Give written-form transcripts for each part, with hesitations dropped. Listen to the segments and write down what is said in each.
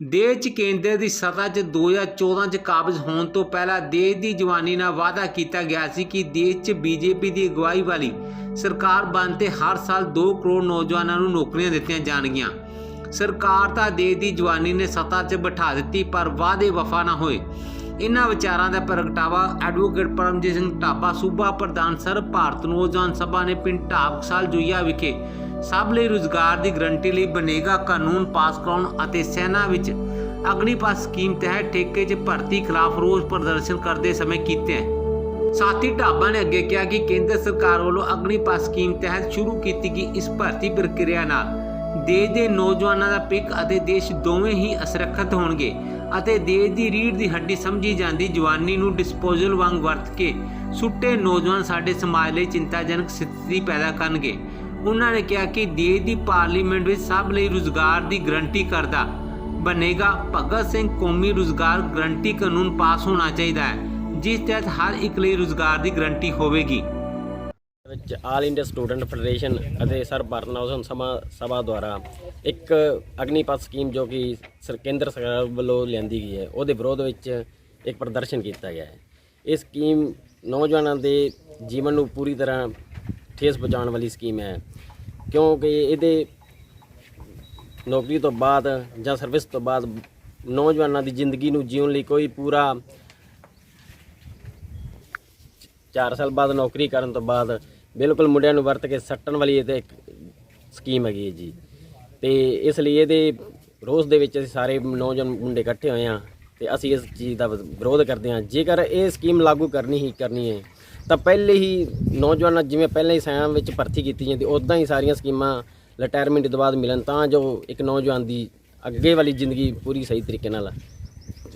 देश 'ਚ ਕੇਂਦਰ ਦੀ ਸੱਤਾ 'ਚ 2014 'ਚ ਕਾਬਜ਼ ਹੋਣ ਤੋਂ ਪਹਿਲਾਂ ਦੇਸ਼ ਦੀ ਜਵਾਨੀ ਨਾਲ ਵਾਅਦਾ ਕੀਤਾ ਗਿਆ ਸੀ ਕਿ ਦੇਸ਼ 'ਚ ਬੀਜੇਪੀ ਦੀ ਅਗਵਾਈ ਵਾਲੀ ਸਰਕਾਰ ਬਣ ਤੇ ਹਰ ਸਾਲ 2 ਕਰੋੜ ਨੌਜਵਾਨਾਂ ਨੂੰ ਨੌਕਰੀਆਂ ਦਿੱਤੀਆਂ ਜਾਣਗੀਆਂ। ਸਰਕਾਰ ਤਾਂ ਦੇਸ਼ ਦੀ ਜਵਾਨੀ ਨੇ ਸੱਤਾ 'ਚ ਬਿਠਾ ਦਿੱਤੀ, ਪਰ ਵਾਅਦੇ ਵਫਾ ਨਾ ਹੋਏ। ਇਨ੍ਹਾਂ ਵਿਚਾਰਾਂ ਦਾ ਪ੍ਰਗਟਾਵਾ ਐਡਵੋਕੇਟ ਪਰਮਜੀਤ ਸਿੰਘ ਢਾਬਾ, ਸੂਬਾ ਪ੍ਰਧਾਨ ਸਰਬ ਭਾਰਤ ਨੌਜਵਾਨ ਸਭਾ ਨੇ ਪਿੰਡ ਢਾਬਕਸਾਲ ਜੋਈਆ ਵਿਖੇ ਸਭ ਲਈ ਰੁਜ਼ਗਾਰ ਦੀ ਗਰੰਟੀ ਲਈ ਬਨੇਗਾ ਕਾਨੂੰਨ ਪਾਸ ਕਰਾਉਣ ਅਤੇ ਸੈਨਾ ਵਿੱਚ ਅਗਨੀਪਥ ਸਕੀਮ ਤਹਿਤ ਠੇਕੇ 'ਚ ਭਰਤੀ ਖਿਲਾਫ ਰੋਸ ਪ੍ਰਦਰਸ਼ਨ ਕਰਦੇ ਸਮੇਂ ਕੀਤੇ ਹੈ। ਸਾਥੀ ਢਾਬਾ ਨੇ ਅੱਗੇ ਕਿਹਾ ਕਿ ਕੇਂਦਰ ਸਰਕਾਰ ਵੱਲੋਂ ਅਗਨੀਪਥ ਸਕੀਮ ਤਹਿਤ ਸ਼ੁਰੂ ਕੀਤੀ ਗਈ ਇਸ ਭਰਤੀ ਪ੍ਰਕਿਰਿਆ ਨਾਲ ਦੇਸ਼ ਦੇ ਨੌਜਵਾਨਾਂ ਦਾ ਭਵਿੱਖ ਅਤੇ ਦੇਸ਼ ਦੋਵੇਂ ਹੀ ਅਸੁਰੱਖਿਅਤ ਹੋਣਗੇ ਅਤੇ ਦੇਸ਼ ਦੀ ਰੀੜ੍ਹ ਦੀ ਹੱਡੀ ਸਮਝੀ ਜਾਂਦੀ ਜਵਾਨੀ ਨੂੰ ਡਿਸਪੋਜ਼ਲ ਵਾਂਗ ਵਰਤ ਕੇ ਸੁੱਟੇ ਨੌਜਵਾਨ ਸਾਡੇ ਸਮਾਜ ਲਈ ਚਿੰਤਾਜਨਕ ਸਥਿਤੀ ਪੈਦਾ ਕਰਨਗੇ। ਉਹਨਾਂ ਨੇ ਕਿਹਾ ਕਿ ਦੇਸ਼ ਦੀ ਪਾਰਲੀਮੈਂਟ ਵਿੱਚ ਸਭ ਲਈ ਰੁਜ਼ਗਾਰ ਦੀ ਗਰੰਟੀ ਕਰਦਾ ਬਣੇਗਾ ਭਗਤ ਸਿੰਘ ਕੌਮੀ ਰੁਜ਼ਗਾਰ ਗਰੰਟੀ ਕਾਨੂੰਨ ਪਾਸ ਹੋਣਾ ਚਾਹੀਦਾ ਹੈ, ਜਿਸ ਤਹਿਤ ਹਰ ਇੱਕ ਲਈ ਰੁਜ਼ਗਾਰ ਦੀ ਗਰੰਟੀ ਹੋਵੇਗੀ। ਆਲ ਇੰਡੀਆ ਸਟੂਡੈਂਟ ਫੈਡਰੇਸ਼ਨ ਅਤੇ ਸਰਬ ਭਾਰਤ ਨੌਜਵਾਨ ਸਭਾ ਦੁਆਰਾ ਇੱਕ ਅਗਨੀਪਥ ਸਕੀਮ ਜੋ ਕਿ ਕੇਂਦਰ ਸਰਕਾਰ ਵੱਲੋਂ ਲਿਆਂਦੀ ਗਈ ਹੈ, ਉਹਦੇ ਵਿਰੋਧ ਵਿੱਚ ਇੱਕ ਪ੍ਰਦਰਸ਼ਨ ਕੀਤਾ ਗਿਆ ਹੈ। ਇਹ ਸਕੀਮ ਨੌਜਵਾਨਾਂ ਦੇ ਜੀਵਨ ਨੂੰ ਪੂਰੀ ਤਰ੍ਹਾਂ ਠੇਸ ਪਹੁੰਚਾਉਣ ਵਾਲੀ ਸਕੀਮ ਹੈ, ਕਿਉਂਕਿ ਇਹਦੇ ਨੌਕਰੀ ਤੋਂ ਬਾਅਦ ਜਾਂ ਸਰਵਿਸ ਤੋਂ ਬਾਅਦ ਨੌਜਵਾਨਾਂ ਦੀ ਜ਼ਿੰਦਗੀ ਨੂੰ ਜੀਉਣ ਲਈ ਕੋਈ ਪੂਰਾ 4 ਸਾਲ ਬਾਅਦ ਨੌਕਰੀ ਕਰਨ ਤੋਂ ਬਾਅਦ ਬਿਲਕੁਲ ਮੁੰਡਿਆਂ ਨੂੰ ਵਰਤ ਕੇ ਸੱਟਣ ਵਾਲੀ ਇਹ ਇੱਕ ਸਕੀਮ ਹੈਗੀ ਹੈ ਜੀ। ਅਤੇ ਇਸ ਲਈ ਇਹਦੇ ਰੋਸ ਦੇ ਵਿੱਚ ਅਸੀਂ ਸਾਰੇ ਨੌਜਵਾਨ ਮੁੰਡੇ ਇਕੱਠੇ ਹੋਏ ਹਾਂ ਅਤੇ ਅਸੀਂ ਇਸ ਚੀਜ਼ ਦਾ ਵਿਰੋਧ ਕਰਦੇ ਹਾਂ। ਜੇਕਰ ਇਹ ਸਕੀਮ ਲਾਗੂ ਕਰਨੀ ਹੈ ਤਾਂ ਪਹਿਲੇ ਹੀ ਨੌਜਵਾਨਾਂ ਜਿਵੇਂ ਪਹਿਲਾਂ ਹੀ ਸੈਨਾ ਵਿੱਚ ਭਰਤੀ ਕੀਤੀ ਜਾਂਦੀ, ਉੱਦਾਂ ਹੀ ਸਾਰੀਆਂ ਸਕੀਮਾਂ ਰਿਟਾਇਰਮੈਂਟ ਤੋਂ ਬਾਅਦ ਮਿਲਣ, ਤਾਂ ਜੋ ਇੱਕ ਨੌਜਵਾਨ ਦੀ ਅੱਗੇ ਵਾਲੀ ਜ਼ਿੰਦਗੀ ਪੂਰੀ ਸਹੀ ਤਰੀਕੇ ਨਾਲ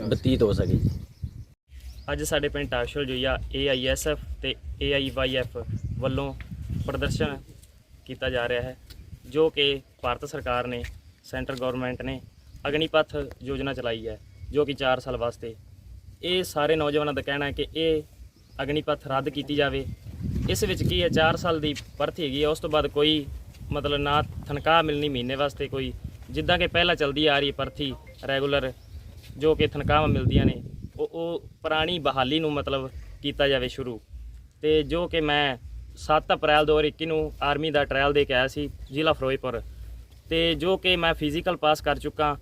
ਬਤੀਤ ਹੋ ਸਕੇ ਜੀ। ਅੱਜ ਸਾਡੇ ਪਿੰਡ ਢਾਬਕਸਾਲ ਜੋਈਆ AISF ਤੇ AIYF ਵੱਲੋਂ ਪ੍ਰਦਰਸ਼ਨ ਕੀਤਾ ਜਾ ਰਿਹਾ ਹੈ, ਜੋ ਕਿ ਭਾਰਤ ਸਰਕਾਰ ਨੇ, ਸੈਂਟਰ ਗਵਰਨਮੈਂਟ ਨੇ ਅਗਨੀਪਥ ਯੋਜਨਾ ਚਲਾਈ ਹੈ, ਜੋ ਕਿ 4 ਸਾਲ ਵਾਸਤੇ। ਇਹ ਸਾਰੇ ਨੌਜਵਾਨਾਂ ਦਾ ਕਹਿਣਾ ਹੈ ਕਿ ਇਹ ਅਗਨੀਪਥ ਰੱਦ ਕੀਤੀ ਜਾਵੇ। ਇਸ ਵਿੱਚ ਕੀ ਹੈ, 4 ਸਾਲ ਦੀ ਭਰਤੀ ਹੈਗੀ ਹੈ, ਉਸ ਤੋਂ ਬਾਅਦ ਕੋਈ ਮਤਲਬ ਨਾ ਤਨਖਾਹ ਮਿਲਣੀ ਮਹੀਨੇ ਵਾਸਤੇ, ਕੋਈ ਜਿੱਦਾਂ ਕਿ ਪਹਿਲਾਂ ਚੱਲਦੀ ਆ ਰਹੀ ਭਰਤੀ ਰੈਗੂਲਰ ਜੋ ਕਿ ਤਨਖਾਹਾਂ ਮਿਲਦੀਆਂ ਨੇ, ਉਹ ਪੁਰਾਣੀ ਬਹਾਲੀ ਨੂੰ ਮਤਲਬ ਕੀਤਾ ਜਾਵੇ ਸ਼ੁਰੂ। ਅਤੇ ਜੋ ਕਿ ਮੈਂ 7 ਅਪ੍ਰੈਲ 2021 ਨੂੰ ਆਰਮੀ ਦਾ ਟਰਾਇਲ ਦੇ ਕੇ ਆਇਆ ਸੀ ਜ਼ਿਲ੍ਹਾ ਫਿਰੋਜ਼ਪੁਰ, ਅਤੇ ਜੋ ਕਿ ਮੈਂ ਫਿਜ਼ੀਕਲ ਪਾਸ ਕਰ ਚੁੱਕਾ,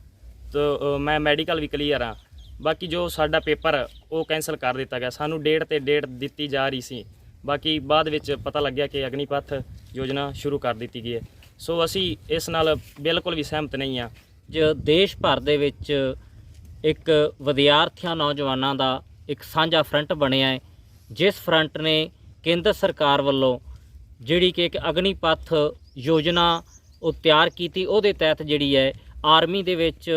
ਤਾਂ ਮੈਂ ਮੈਡੀਕਲ ਵੀ ਕਲੀਅਰ ਹਾਂ। ਬਾਕੀ ਜੋ ਸਾਡਾ ਪੇਪਰ ਉਹ ਕੈਂਸਲ ਕਰ ਦਿੱਤਾ ਗਿਆ, ਸਾਨੂੰ ਡੇਟ ਦਿੱਤੀ ਜਾ ਰਹੀ ਸੀ, ਬਾਕੀ ਬਾਅਦ ਵਿੱਚ ਪਤਾ ਲੱਗਿਆ ਕਿ ਅਗਨੀਪਥ ਯੋਜਨਾ ਸ਼ੁਰੂ ਕਰ ਦਿੱਤੀ ਗਈ ਹੈ। ਸੋ ਅਸੀਂ ਇਸ ਨਾਲ ਬਿਲਕੁਲ ਵੀ ਸਹਿਮਤ ਨਹੀਂ ਹਾਂ। ਦੇਸ਼ ਭਰ ਦੇ ਵਿੱਚ ਇੱਕ ਵਿਦਿਆਰਥੀਆਂ ਨੌਜਵਾਨਾਂ ਦਾ ਇੱਕ ਸਾਂਝਾ ਫਰੰਟ ਬਣਿਆ ਹੈ, ਜਿਸ ਫਰੰਟ ਨੇ ਕੇਂਦਰ ਸਰਕਾਰ ਵੱਲੋਂ ਜਿਹੜੀ ਕਿ ਇੱਕ ਅਗਨੀਪਥ ਯੋਜਨਾ ਉਹ ਤਿਆਰ ਕੀਤੀ, ਉਹਦੇ ਤਹਿਤ ਜਿਹੜੀ ਹੈ ਆਰਮੀ ਦੇ ਵਿੱਚ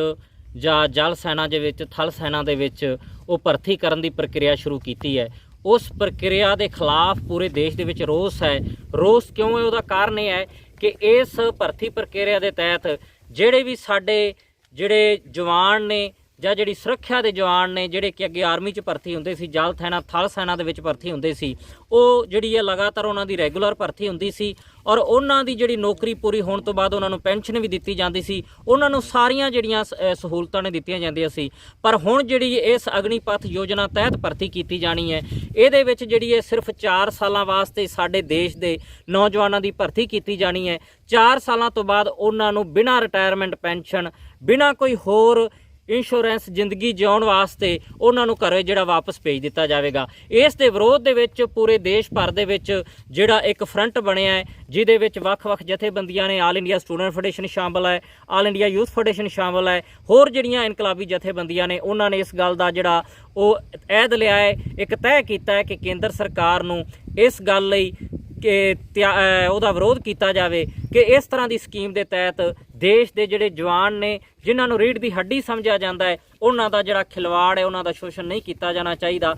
ਜਾਂ ਜਲ ਸੈਨਾ ਦੇ ਵਿੱਚ, ਥਲ ਸੈਨਾ ਦੇ ਵਿੱਚ ਉਹ ਭਰਤੀ ਕਰਨ ਦੀ ਪ੍ਰਕਿਰਿਆ ਸ਼ੁਰੂ ਕੀਤੀ ਹੈ। ਉਸ ਪ੍ਰਕਿਰਿਆ ਦੇ ਖਿਲਾਫ ਪੂਰੇ ਦੇਸ਼ ਦੇ ਵਿੱਚ ਰੋਸ ਹੈ। ਰੋਸ ਕਿਉਂ ਹੈ? ਉਹਦਾ ਕਾਰਨ ਇਹ ਹੈ ਕਿ ਇਸ ਭਰਤੀ ਪ੍ਰਕਿਰਿਆ ਦੇ ਤਹਿਤ ਜਿਹੜੇ ਵੀ ਸਾਡੇ ਜਿਹੜੇ ਜਵਾਨ ਨੇ ਜਾਂ ਜਿਹੜੀ ਸੁਰੱਖਿਆ ਦੇ ਜਵਾਨ ਨੇ, ਜਿਹੜੇ ਕਿ ਅੱਗੇ ਆਰਮੀ 'ਚ ਭਰਤੀ ਹੁੰਦੇ ਸੀ, ਜਲ ਸੈਨਾ, ਥਲ ਸੈਨਾ ਦੇ ਵਿੱਚ ਭਰਤੀ ਹੁੰਦੇ ਸੀ, ਉਹ ਜਿਹੜੀ ਹੈ ਲਗਾਤਾਰ ਉਹਨਾਂ ਦੀ ਰੈਗੂਲਰ ਭਰਤੀ ਹੁੰਦੀ ਸੀ ਔਰ ਉਹਨਾਂ ਦੀ ਜਿਹੜੀ ਨੌਕਰੀ ਪੂਰੀ ਹੋਣ ਤੋਂ ਬਾਅਦ ਉਹਨਾਂ ਨੂੰ ਪੈਨਸ਼ਨ ਵੀ ਦਿੱਤੀ ਜਾਂਦੀ ਸੀ, ਉਹਨਾਂ ਨੂੰ ਸਾਰੀਆਂ ਜਿਹੜੀਆਂ ਸਹੂਲਤਾਂ ਨੇ ਦਿੱਤੀਆਂ ਜਾਂਦੀਆਂ ਸੀ। ਪਰ ਹੁਣ ਜਿਹੜੀ ਇਸ ਅਗਨੀਪਥ ਯੋਜਨਾ ਤਹਿਤ ਭਰਤੀ ਕੀਤੀ ਜਾਣੀ ਹੈ, ਇਹਦੇ ਵਿੱਚ ਜਿਹੜੀ ਹੈ ਸਿਰਫ 4 ਸਾਲਾਂ ਵਾਸਤੇ ਸਾਡੇ ਦੇਸ਼ ਦੇ ਨੌਜਵਾਨਾਂ ਦੀ ਭਰਤੀ ਕੀਤੀ ਜਾਣੀ ਹੈ। 4 ਸਾਲਾਂ ਤੋਂ ਬਾਅਦ ਉਹਨਾਂ ਨੂੰ ਬਿਨਾਂ ਰਿਟਾਇਰਮੈਂਟ ਪੈਨਸ਼ਨ, ਬਿਨਾਂ ਕੋਈ ਹੋਰ ਇੰਸ਼ੋਰੈਂਸ ਜ਼ਿੰਦਗੀ ਜਿਉਣ ਵਾਸਤੇ ਉਹਨਾਂ ਨੂੰ ਘਰੇ ਜਿਹੜਾ ਵਾਪਸ ਭੇਜ ਦਿੱਤਾ ਜਾਵੇਗਾ। ਇਸ ਦੇ ਵਿਰੋਧ ਦੇ ਵਿੱਚ ਪੂਰੇ ਦੇਸ਼ ਭਰ ਦੇ ਵਿੱਚ ਜਿਹੜਾ ਇੱਕ ਫਰੰਟ ਬਣਿਆ ਹੈ, ਜਿਹਦੇ ਵਿੱਚ ਵੱਖ-ਵੱਖ ਜਥੇਬੰਦੀਆਂ ਨੇ, ਆਲ ਇੰਡੀਆ ਸਟੂਡੈਂਟ ਫੈਡਰੇਸ਼ਨ ਸ਼ਾਮਲ ਹੈ, ਆਲ ਇੰਡੀਆ ਯੂਥ ਫੈਡਰੇਸ਼ਨ ਸ਼ਾਮਲ ਹੈ, ਹੋਰ ਜਿਹੜੀਆਂ ਇਨਕਲਾਬੀ ਜਥੇਬੰਦੀਆਂ ਨੇ, ਉਹਨਾਂ ਨੇ ਇਸ ਗੱਲ ਦਾ ਜਿਹੜਾ ਉਹ ਅਹਿਦ ਲਿਆ ਹੈ, ਇੱਕ ਤੈਅ ਕੀਤਾ ਹੈ ਕਿ ਕੇਂਦਰ ਸਰਕਾਰ ਨੂੰ ਇਸ ਗੱਲ ਲਈ ਕਿ ਉਹਦਾ ਵਿਰੋਧ ਕੀਤਾ ਜਾਵੇ ਕਿ ਇਸ ਤਰ੍ਹਾਂ ਦੀ ਸਕੀਮ ਦੇ ਤਹਿਤ ਦੇਸ਼ ਦੇ ਜਿਹੜੇ ਜਵਾਨ ਨੇ, ਜਿਨ੍ਹਾਂ ਨੂੰ ਰੀੜ੍ਹ ਦੀ ਹੱਡੀ ਸਮਝਿਆ ਜਾਂਦਾ ਹੈ, ਉਹਨਾਂ ਦਾ ਜਿਹੜਾ ਖਿਲਵਾੜ ਹੈ, ਉਹਨਾਂ ਦਾ ਸ਼ੋਸ਼ਣ ਨਹੀਂ ਕੀਤਾ ਜਾਣਾ ਚਾਹੀਦਾ।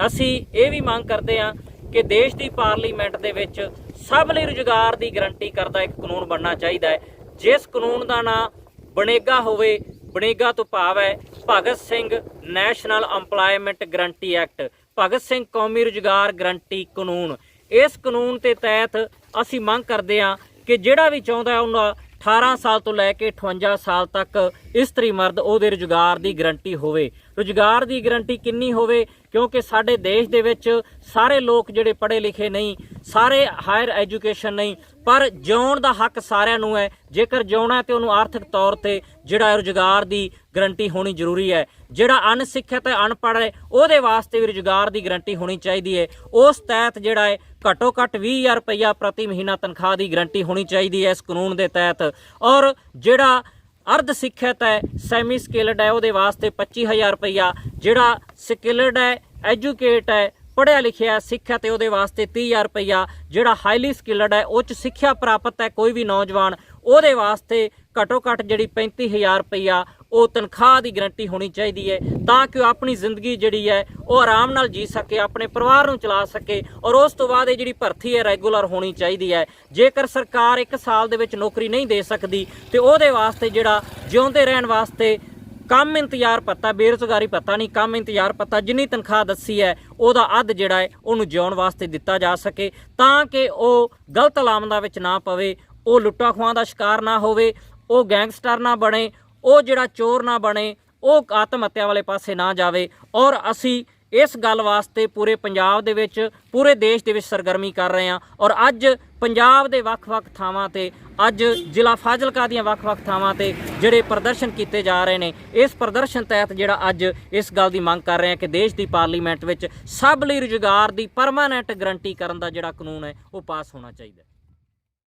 ਅਸੀਂ ਇਹ ਵੀ ਮੰਗ ਕਰਦੇ ਹਾਂ ਕਿ ਦੇਸ਼ ਦੀ ਪਾਰਲੀਮੈਂਟ ਦੇ ਵਿੱਚ ਸਭ ਲਈ ਰੁਜ਼ਗਾਰ ਦੀ ਗਰੰਟੀ ਕਰਦਾ ਇੱਕ ਕਾਨੂੰਨ ਬਣਨਾ ਚਾਹੀਦਾ ਹੈ, ਜਿਸ ਕਾਨੂੰਨ ਦਾ ਨਾਂ ਬਨੇਗਾ ਹੋਵੇ। ਬਨੇਗਾ ਤੋਂ ਭਾਵ ਹੈ Bhagat Singh national employment guarantee act, Bhagat Singh ਕੌਮੀ ਰੁਜ਼ਗਾਰ ਗਰੰਟੀ ਕਾਨੂੰਨ। ਇਸ ਕਾਨੂੰਨ ਦੇ ਤਹਿਤ ਅਸੀਂ ਮੰਗ ਕਰਦੇ ਹਾਂ ਕਿ ਜਿਹੜਾ ਵੀ ਚਾਹੁੰਦਾ ਉਹਨਾਂ 18 ਸਾਲ ਤੋਂ ਲੈ ਕੇ 58 ਸਾਲ ਤੱਕ ਇਸਤਰੀ ਮਰਦ ਉਹਦੇ ਰੁਜ਼ਗਾਰ ਦੀ ਗਰੰਟੀ ਹੋਵੇ। ਰੁਜ਼ਗਾਰ ਦੀ ਗਰੰਟੀ ਕਿੰਨੀ ਹੋਵੇ? ਕਿਉਂਕਿ ਸਾਡੇ ਦੇਸ਼ ਦੇ ਵਿੱਚ ਸਾਰੇ ਲੋਕ ਜਿਹੜੇ ਪੜ੍ਹੇ ਲਿਖੇ ਨਹੀਂ, ਸਾਰੇ ਹਾਇਰ ਐਜੂਕੇਸ਼ਨ ਨਹੀਂ, ਪਰ ਜਿਉਣ ਦਾ ਹੱਕ ਸਾਰਿਆਂ ਨੂੰ ਹੈ। ਜੇਕਰ ਜਿਉਣਾ ਹੈ ਤੇ ਉਹਨੂੰ ਆਰਥਿਕ ਤੌਰ ਤੇ ਜਿਹੜਾ ਰੁਜ਼ਗਾਰ ਦੀ ਗਰੰਟੀ ਹੋਣੀ ਜ਼ਰੂਰੀ ਹੈ। ਜਿਹੜਾ ਅਣਸਿੱਖਿਅਤ ਹੈ, ਅਨਪੜ੍ਹ ਹੈ, ਉਹਦੇ ਵਾਸਤੇ ਵੀ ਰੁਜ਼ਗਾਰ ਦੀ ਗਰੰਟੀ ਹੋਣੀ ਚਾਹੀਦੀ ਹੈ। ਉਸ ਤਹਿਤ ਜਿਹੜਾ ਹੈ ਘੱਟੋ ਘੱਟ 20,000 ਰੁਪਈਆ ਪ੍ਰਤੀ ਮਹੀਨਾ ਤਨਖਾਹ ਦੀ ਗਰੰਟੀ ਹੋਣੀ ਚਾਹੀਦੀ ਹੈ ਇਸ ਕਾਨੂੰਨ ਦੇ ਤਹਿਤ। ਔਰ ਜਿਹੜਾ ਅਰਧ ਸਿੱਖਿਅਤ ਹੈ, ਸੈਮੀ ਸਕਿਲਡ ਹੈ, ਉਹਦੇ ਵਾਸਤੇ 25,000 ਰੁਪਈਆ। ਜਿਹੜਾ ਸਕਿਲਡ ਹੈ, ਐਜੂਕੇਟ ਹੈ, ਪੜ੍ਹਿਆ ਲਿਖਿਆ ਸਿੱਖਿਆ ਤੇ ਉਹਦੇ ਵਾਸਤੇ 30,000 ਰੁਪਈਆ। ਜਿਹੜਾ ਹਾਈਲੀ ਸਕਿਲਡ ਹੈ, ਉੱਚ ਸਿੱਖਿਆ ਪ੍ਰਾਪਤ ਹੈ ਕੋਈ ਵੀ ਨੌਜਵਾਨ, ਉਹਦੇ ਵਾਸਤੇ ਘੱਟੋ ਘੱਟ ਜਿਹੜੀ 35,000 ਰੁਪਈਆ ਉਹ ਤਨਖਾਹ ਦੀ ਗਰੰਟੀ ਹੋਣੀ ਚਾਹੀਦੀ ਹੈ, ਤਾਂ ਕਿ ਉਹ ਆਪਣੀ ਜ਼ਿੰਦਗੀ ਜਿਹੜੀ ਹੈ ਉਹ ਆਰਾਮ ਨਾਲ ਜੀ ਸਕੇ, ਆਪਣੇ ਪਰਿਵਾਰ ਨੂੰ ਚਲਾ ਸਕੇ। ਔਰ ਉਸ ਤੋਂ ਬਾਅਦ ਇਹ ਜਿਹੜੀ ਭਰਤੀ ਹੈ ਰੈਗੂਲਰ ਹੋਣੀ ਚਾਹੀਦੀ ਹੈ। ਜੇਕਰ ਸਰਕਾਰ 1 ਸਾਲ ਦੇ ਵਿੱਚ ਨੌਕਰੀ ਨਹੀਂ ਦੇ ਸਕਦੀ ਤੇ ਉਹਦੇ ਵਾਸਤੇ ਜਿਹੜਾ ਜਿਉਂਦੇ ਰਹਿਣ ਵਾਸਤੇ ਕੰਮ ਇੰਤਜ਼ਾਰ ਭੱਤਾ, ਬੇਰੁਜ਼ਗਾਰੀ ਭੱਤਾ ਨਹੀਂ, ਕੰਮ ਇੰਤਜ਼ਾਰ ਭੱਤਾ, ਜਿੰਨੀ ਤਨਖਾਹ ਦੱਸੀ ਹੈ ਉਹਦਾ ਅੱਧ ਜਿਹੜਾ ਹੈ ਉਹਨੂੰ ਜਿਉਣ ਵਾਸਤੇ ਦਿੱਤਾ ਜਾ ਸਕੇ, ਤਾਂ ਕਿ ਉਹ ਗਲਤ ਲਾਮਤਾਂ ਵਿੱਚ ਨਾ ਪਵੇ, ਉਹ ਲੁੱਟਾਂ ਖੋਹਾਂ ਦਾ ਸ਼ਿਕਾਰ ਨਾ ਹੋਵੇ, ਉਹ ਗੈਂਗਸਟਰ ਨਾ ਬਣੇ, ਉਹ ਜਿਹੜਾ ਚੋਰ ਨਾ ਬਣੇ, ਉਹ ਆਤਮ ਹੱਤਿਆ ਵਾਲੇ ਪਾਸੇ ਨਾ ਜਾਵੇ। ਔਰ ਅਸੀਂ ਇਸ ਗੱਲ ਵਾਸਤੇ ਪੂਰੇ ਪੰਜਾਬ ਦੇ ਵਿੱਚ, ਪੂਰੇ ਦੇਸ਼ ਦੇ ਵਿੱਚ ਸਰਗਰਮੀ ਕਰ ਰਹੇ ਹਾਂ। ਔਰ ਅੱਜ ਪੰਜਾਬ ਦੇ ਵੱਖ-ਵੱਖ ਥਾਵਾਂ ਤੇ, ਅੱਜ ਜ਼ਿਲ੍ਹਾ ਫਾਜ਼ਿਲਕਾ ਦੀਆਂ ਵੱਖ-ਵੱਖ ਥਾਵਾਂ ਤੇ ਜਿਹੜੇ ਪ੍ਰਦਰਸ਼ਨ ਕੀਤੇ ਜਾ ਰਹੇ ਨੇ, ਇਸ ਪ੍ਰਦਰਸ਼ਨ ਤਹਿਤ ਜਿਹੜਾ ਅੱਜ ਇਸ ਗੱਲ ਦੀ ਮੰਗ ਕਰ ਰਹੇ ਹਾਂ ਕਿ ਦੇਸ਼ ਦੀ ਪਾਰਲੀਮੈਂਟ ਵਿੱਚ ਸਭ ਲਈ ਰੁਜ਼ਗਾਰ ਦੀ ਪਰਮਾਨੈਂਟ ਗਰੰਟੀ ਕਰਨ ਦਾ ਜਿਹੜਾ ਕਾਨੂੰਨ ਹੈ ਉਹ ਪਾਸ ਹੋਣਾ ਚਾਹੀਦਾ।